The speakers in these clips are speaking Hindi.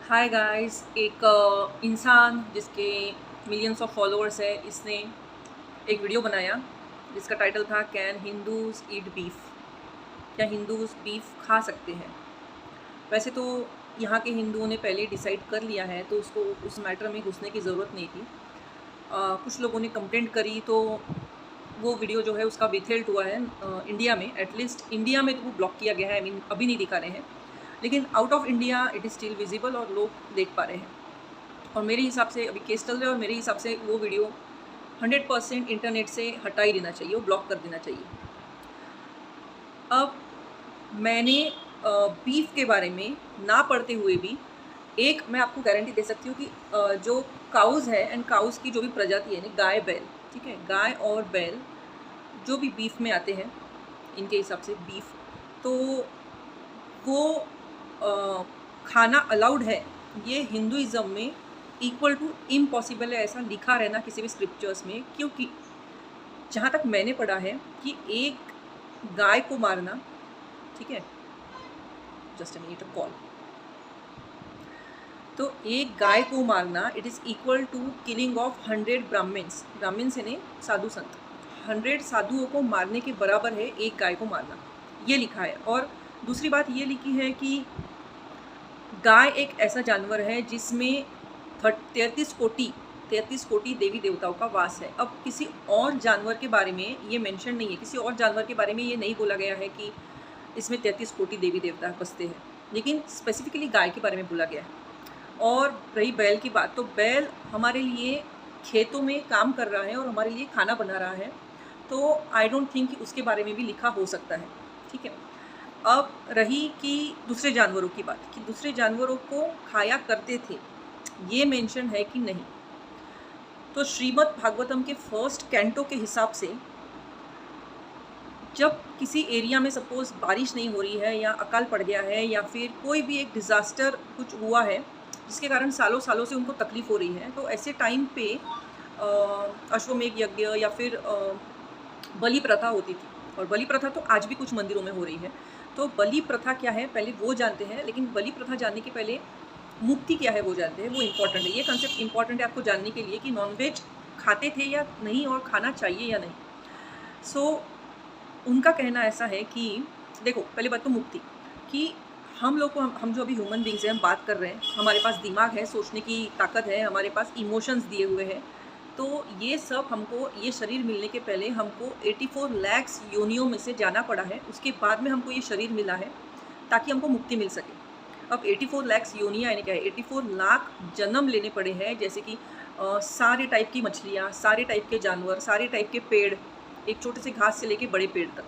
Hi guys. एक इंसान जिसके मिलियंस ऑफ फॉलोअर्स है, इसने एक वीडियो बनाया जिसका टाइटल था कैन हिंदूज ईट बीफ। क्या हिंदूज बीफ खा सकते हैं? वैसे तो यहाँ के हिंदुओं ने पहले डिसाइड कर लिया है, तो उसको उस मैटर में घुसने की ज़रूरत नहीं थी। कुछ लोगों ने कंप्लेंट करी, तो वो वीडियो जो है उसका विथेल्ड हुआ है इंडिया में। एटलीस्ट इंडिया में तो वो ब्लॉक किया गया है, आई मीन अभी नहीं दिखा रहे हैं, लेकिन out of India it is still visible और लोग देख पा रहे हैं। और मेरे हिसाब से अभी केस चल रहा है, और मेरे हिसाब से वो वीडियो 100% इंटरनेट से हटा ही देना चाहिए, वो ब्लॉक कर देना चाहिए। अब मैंने बीफ के बारे में ना पढ़ते हुए भी एक मैं आपको गारंटी दे सकती हूँ कि जो काउज़ है एंड काउज़ की जो भी प्रजाति है, गाय बैल, ठीक है, गाय और बैल जो भी बीफ में आते हैं, इनके हिसाब से बीफ, तो वो खाना अलाउड है। ये हिंदुइज़्म में इक्वल टू इम्पॉसिबल है, ऐसा लिखा रहना किसी भी स्क्रिप्चर्स में। क्योंकि जहाँ तक मैंने पढ़ा है कि एक गाय को मारना, ठीक है, जस्ट अ मिनट, कॉल, तो एक गाय को मारना it is equal to killing of 100 Brahmins. Brahmins यानी साधु संत, 100 साधुओं को मारने के बराबर है एक गाय को मारना, ये लिखा है। और दूसरी बात ये लिखी है कि गाय एक ऐसा जानवर है जिसमें 33 कोटि देवी देवताओं का वास है। अब किसी और जानवर के बारे में ये मेंशन नहीं है, किसी और जानवर के बारे में ये नहीं बोला गया है कि इसमें 33 कोटि देवी देवता बसते हैं, लेकिन स्पेसिफिकली गाय के बारे में बोला गया है। और रही बैल की बात, तो बैल हमारे लिए खेतों में काम कर रहा है और हमारे लिए खाना बना रहा है, तो आई डोंट थिंक कि उसके बारे में भी लिखा हो सकता है, ठीक है। अब रही कि दूसरे जानवरों की बात, कि दूसरे जानवरों को खाया करते थे, ये मेंशन है कि नहीं। तो श्रीमद् भागवतम के फर्स्ट कैंटो के हिसाब से जब किसी एरिया में सपोज बारिश नहीं हो रही है या अकाल पड़ गया है या फिर कोई भी एक डिज़ास्टर कुछ हुआ है जिसके कारण सालों सालों से उनको तकलीफ़ हो रही है, तो ऐसे टाइम पे अश्वमेध यज्ञ या फिर बलि प्रथा होती थी। और बलि प्रथा तो आज भी कुछ मंदिरों में हो रही है। तो बलि प्रथा क्या है पहले वो जानते हैं, लेकिन बलि प्रथा जानने के पहले मुक्ति क्या है वो जानते हैं, वो इम्पॉर्टेंट है। ये कंसेप्ट इम्पॉर्टेंट है आपको जानने के लिए कि नॉनवेज खाते थे या नहीं और खाना चाहिए या नहीं। सो उनका कहना ऐसा है कि देखो, पहली बात तो मुक्ति, कि हम लोग को हम जो अभी ह्यूमन बींग्स हैं, हम बात कर रहे हैं, हमारे पास दिमाग है, सोचने की ताकत है, हमारे पास इमोशंस दिए हुए हैं, तो ये सब हमको, ये शरीर मिलने के पहले हमको 84 लाख योनियों में से जाना पड़ा है, उसके बाद में हमको ये शरीर मिला है ताकि हमको मुक्ति मिल सके। अब 84 लाख योनियाँ यानी क्या है, 84 लाख जन्म लेने पड़े हैं, जैसे कि सारे टाइप की मछलियाँ, सारे टाइप के जानवर, सारे टाइप के पेड़, एक छोटे से घास से लेके बड़े पेड़ तक,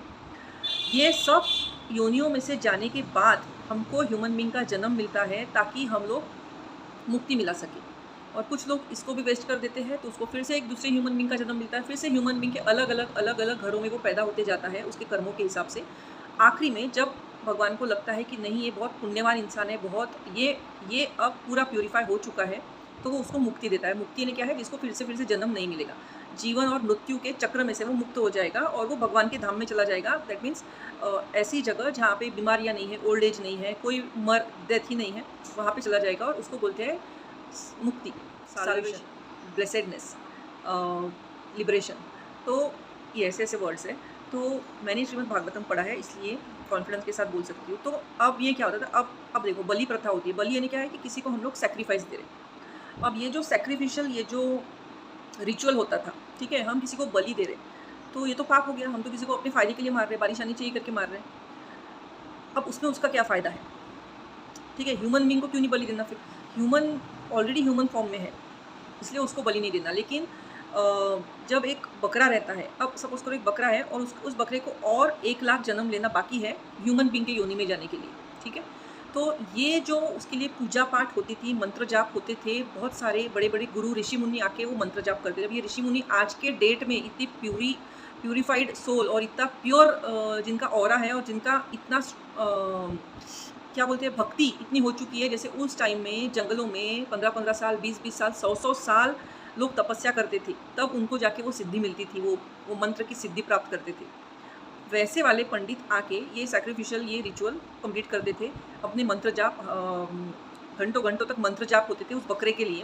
ये सब योनियों में से जाने के बाद हमको ह्यूमन बींग का जन्म मिलता है ताकि हम लोग मुक्ति मिला सके। और कुछ लोग इसको भी वेस्ट कर देते हैं, तो उसको फिर से एक दूसरे ह्यूमन बींग का जन्म मिलता है, फिर से ह्यूमन बींग के अलग अलग घरों में वो पैदा होते जाता है उसके कर्मों के हिसाब से। आखिरी में जब भगवान को लगता है कि नहीं, ये बहुत पुण्यवान इंसान है, बहुत ये अब पूरा प्यूरीफाई हो चुका है, तो वो उसको मुक्ति देता है। मुक्ति ने क्या है, जिसको फिर से जन्म नहीं मिलेगा, जीवन और मृत्यु के चक्र में से वो मुक्त हो जाएगा और वो भगवान के धाम में चला जाएगा। दैट मीन्स ऐसी जगह जहाँ पे बीमारियाँ नहीं है, ओल्ड एज नहीं है, कोई डेथ ही नहीं है, वहाँ पे चला जाएगा और उसको बोलते हैं मुक्ति, साल्वेशन, ब्लेसेडनेस, लिबरेशन। तो ये ऐसे ऐसे वर्ड्स हैं। तो मैंने श्रीमद् भागवतम पढ़ा है, इसलिए कॉन्फिडेंस के साथ बोल सकती हूँ। तो अब ये क्या होता था, अब देखो, बलि प्रथा होती है। बलि यानी क्या है कि किसी को हम लोग सेक्रीफाइस दे रहे हैं। अब ये जो सेक्रीफिशियल, ये जो रिचुअल होता था, ठीक है, हम किसी को बलि दे रहे हैं, तो ये तो पाप हो गया, हम तो किसी को अपने फ़ायदे के लिए मार रहे हैं, बारिश आनी चाहिए करके मार रहे हैं। अब उसमें उसका क्या फ़ायदा है, ठीक है, ह्यूमन बींग को क्यों नहीं बलि देना? फिर ह्यूमन ऑलरेडी ह्यूमन फॉर्म में है, इसलिए उसको बलि नहीं देना। लेकिन जब एक बकरा रहता है, अब सपोज करो एक बकरा है और उस बकरे को और 1 लाख जन्म लेना बाकी है ह्यूमन बींग के योनि में जाने के लिए, ठीक है। तो ये जो उसके लिए पूजा पाठ होती थी, मंत्र जाप होते थे, बहुत सारे बड़े बड़े गुरु ऋषि मुनि आके वो मंत्र जाप करते थे। अब ये ऋषि मुनि आज के डेट में इतनी प्यूरिफाइड सोल और इतना प्योर जिनका ऑरा है और जिनका इतना क्या बोलते हैं, भक्ति इतनी हो चुकी है, जैसे उस टाइम में जंगलों में 15-15 साल, 20-20 साल, 100-100 साल लोग तपस्या करते थे, तब उनको जाके वो सिद्धि मिलती थी, वो मंत्र की सिद्धि प्राप्त करते थे। वैसे वाले पंडित आके ये सैक्रिफिशियल, ये रिचुअल कंप्लीट करते थे, अपने मंत्र जाप घंटों घंटों तक मंत्र जाप होते थे उस बकरे के लिए,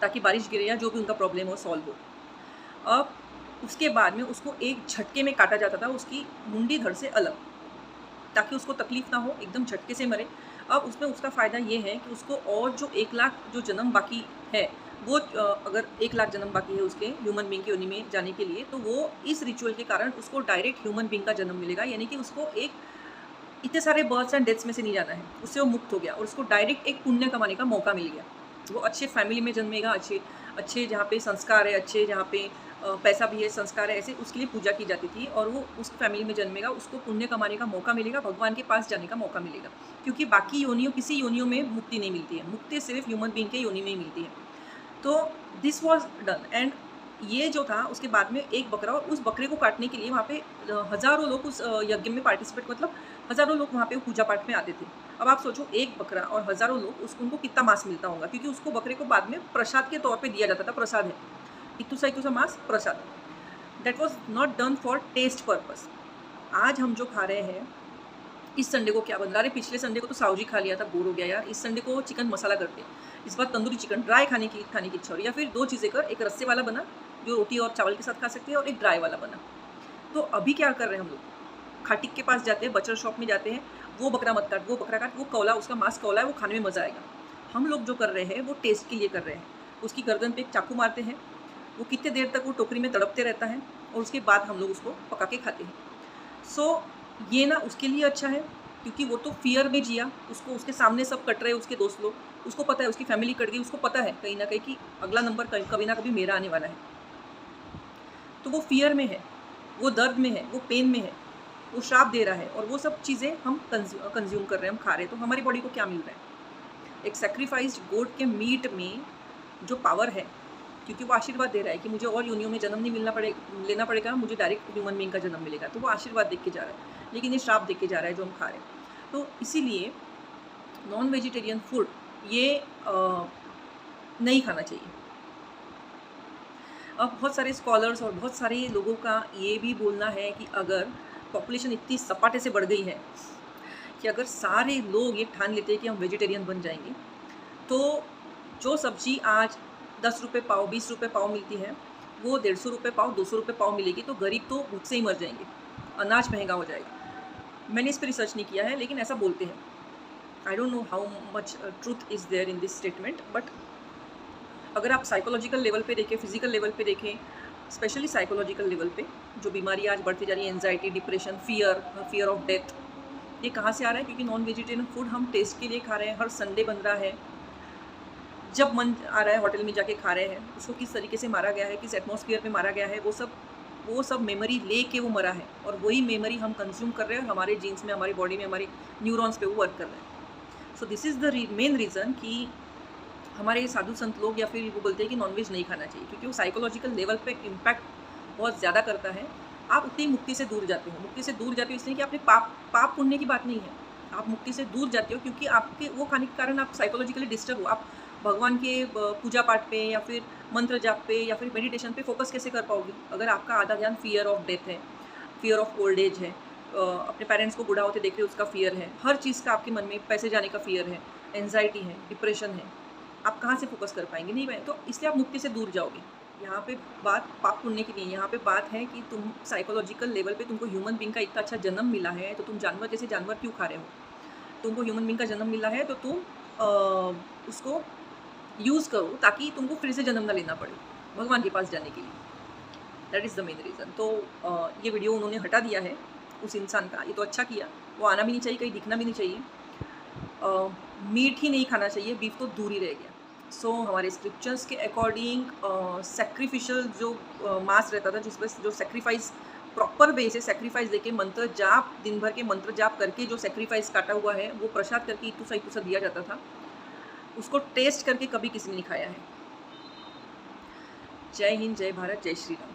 ताकि बारिश गिरे या जो भी उनका प्रॉब्लम हो सॉल्व हो। अब उसके बाद में उसको एक झटके में काटा जाता था, उसकी मुंडी धड़ से अलग, ताकि उसको तकलीफ ना हो, एकदम झटके से मरे। अब उसमें उसका फ़ायदा ये है कि उसको और जो 1 लाख जो जन्म बाकी है, वो अगर 1 लाख जन्म बाकी है उसके ह्यूमन बीइंग की योनि में जाने के लिए, तो वो इस रिचुअल के कारण उसको डायरेक्ट ह्यूमन बीइंग का जन्म मिलेगा। यानी कि उसको एक इतने सारे बर्थ्स एंड डेथ्स में से नहीं जाना है, उससे वो मुक्त हो गया और उसको डायरेक्ट एक पुण्य कमाने का मौका मिल गया। वो अच्छे फैमिली में जन्मेगा, अच्छे अच्छे जहाँ पे संस्कार है, अच्छे जहाँ पे पैसा भी है, संस्कार है, ऐसे उसके लिए पूजा की जाती थी और वो उस फैमिली में जन्मेगा, उसको पुण्य कमाने का मौका मिलेगा, भगवान के पास जाने का मौका मिलेगा। क्योंकि बाकी योनियों, किसी योनियों में मुक्ति नहीं मिलती है, मुक्ति सिर्फ ह्यूमन बीइंग के योनि में ही मिलती है। तो दिस वॉज डन एंड ये जो था उसके बाद में एक बकरा, और उस बकरे को काटने के लिए वहाँ पे हज़ारों लोग उस यज्ञ में पार्टिसिपेट, मतलब हज़ारों लोग वहाँ पे पूजा पाठ में आते थे। अब आप सोचो, एक बकरा और हज़ारों लोग, उसको उनको कितना मांस मिलता होगा, क्योंकि उसको बकरे को बाद में प्रसाद के तौर पे दिया जाता था। प्रसाद है, इतू सा मांस प्रसाद। That was not done for test purpose. आज हम जो खा रहे हैं, इस संडे को क्या बन रहा है, पिछले संडे को तो सावजी खा लिया था, बोर हो गया यार, इस संडे को चिकन मसाला करते, इस बार तंदूरी चिकन ड्राई खाने की इच्छा हो रही, या फिर 2 चीज़ें कर, एक रस्से वाला बना जो रोटी और चावल के साथ खा सकते हैं, और एक ड्राई वाला बना। तो अभी क्या कर रहे हैं हम लोग, खाटिक के पास जाते हैं, बचर शॉप में जाते हैं, वो बकरा मत काट, वो बकरा काट, वो कौला, उसका मांस कौला है, वो खाने में मज़ा आएगा। हम लोग जो कर रहे हैं वो टेस्ट के लिए कर रहे हैं। उसकी गर्दन पे एक चाकू मारते हैं, वो कितने देर तक वो टोकरी में तड़पते रहता है, और उसके बाद हम लोग उसको पका के खाते हैं। सो ये ना उसके लिए अच्छा है, क्योंकि वो तो फ़ियर में जिया, उसको उसके सामने सब कट रहे हैं, उसके दोस्त लोग, उसको पता है, उसकी फैमिली कट गई, उसको पता है कहीं ना कहीं कि अगला नंबर कभी ना कभी मेरा आने वाला है। तो वो फ़ियर में है, वो दर्द में है, वो पेन में है, वो श्राप दे रहा है, और वो सब चीज़ें हम कंज्यूम कर रहे हैं, हम खा रहे हैं। तो हमारी बॉडी को क्या मिल रहा है, एक सेक्रीफाइस्ड गोट के मीट में जो पावर है, क्योंकि वो आशीर्वाद दे रहा है कि मुझे और योनियों में जन्म नहीं लेना पड़ेगा, मुझे डायरेक्ट ह्यूमन बीइंग का जन्म मिलेगा। तो वो आशीर्वाद देख के जा रहा है, लेकिन ये श्राप देख के जा रहा है जो हम खा रहे हैं। तो इसीलिए नॉन वेजिटेरियन फूड ये नहीं खाना चाहिए। अब बहुत सारे स्कॉलर्स और बहुत सारे लोगों का ये भी बोलना है कि अगर पॉपुलेशन इतनी सपाटे से बढ़ गई है कि अगर सारे लोग ये ठान लेते हैं कि हम वेजिटेरियन बन जाएंगे, तो जो सब्जी आज 10 रुपये पाव, 20 रुपये पाव मिलती है, वो 150 रुपये पाव, 200 रुपये पाव मिलेगी, तो गरीब तो भूख से ही मर जाएंगे, अनाज महंगा हो जाएगा। मैंने इस पर रिसर्च नहीं किया है, लेकिन ऐसा बोलते हैं। I don't know how much truth is there in this statement, but अगर आप साइकोलॉजिकल लेवल पे देखें, फिजिकल लेवल पे देखें, स्पेशली साइकोलॉजिकल लेवल पे जो बीमारी आज बढ़ती जा रही है, anxiety, depression, fear of death, ये कहाँ से आ रहा है? क्योंकि नॉन वेजिटेरियन फूड हम टेस्ट के लिए खा रहे हैं, हर संडे बन रहा है, जब मन आ रहा है होटल में जाके खा रहे हैं। उसको किस तरीके से मारा गया है, किस एटमॉस्फेयर में मारा गया है, वो सब मेमोरी ले के वो मरा है, और वही मेमोरी हम कंज्यूम कर रहे हैं, और हमारे जीन्स में, हमारी बॉडी में, हमारे न्यूरॉन्स पे वो वर्क कर रहे हैं। So this is the main reason कि हमारे साधु संत लोग या फिर वो बोलते हैं कि नॉनवेज नहीं खाना चाहिए, क्योंकि वो साइकोलॉजिकल लेवल पे इम्पैक्ट बहुत ज़्यादा करता है। आप उतनी मुक्ति से दूर जाते हो, मुक्ति से दूर जाते हो इसलिए कि आपने पाप पुण्य की बात नहीं है, आप मुक्ति से दूर जाते हो क्योंकि आपके वो खाने के कारण आप साइकोलॉजिकली डिस्टर्ब हो। आप भगवान के पूजा पाठ पे या फिर मंत्र जाप पे या फिर मेडिटेशन पे फोकस कैसे कर पाओगे अगर आपका आधा ध्यान फियर ऑफ डेथ है, फियर ऑफ ओल्ड एज है, अपने पेरेंट्स को बूढ़ा होते देख रहे हो उसका फियर है, हर चीज़ का आपके मन में, पैसे जाने का फियर है, एंजाइटी है, डिप्रेशन है, आप कहाँ से फोकस कर पाएंगे? नहीं पाएंगे। तो इसलिए आप मुक्ति से दूर जाओगे। यहाँ पे बात पाप पुण्य की नहीं है, यहाँ पे बात है कि तुम साइकोलॉजिकल लेवल पे तुमको ह्यूमन बीइंग का इतना अच्छा जन्म मिला है, तो तुम जानवर जैसे जानवर क्यों खा रहे हो? तुमको ह्यूमन बीइंग का जन्म मिला है तो तुम उसको यूज़ करो ताकि तुमको फिर से जन्म ना लेना पड़े भगवान के पास जाने के लिए। That is the main reason. तो ये वीडियो उन्होंने हटा दिया है उस इंसान का, ये तो अच्छा किया, वो आना भी नहीं चाहिए, कहीं दिखना भी नहीं चाहिए। मीट ही नहीं खाना चाहिए, बीफ तो दूर ही रह गया। सो हमारे स्क्रिप्चर्स के अकॉर्डिंग सेक्रीफिशियल जो मास रहता था, जिसमें जो सेक्रीफाइस प्रॉपर वे से सेक्रीफाइस देके मंत्र जाप, दिन भर के मंत्र जाप करके जो सेक्रीफाइस काटा हुआ है वो प्रसाद करके इतुसा दिया जाता था, उसको टेस्ट करके कभी किसी ने नहीं खाया है। जय हिंद, जय भारत, जय श्री राम।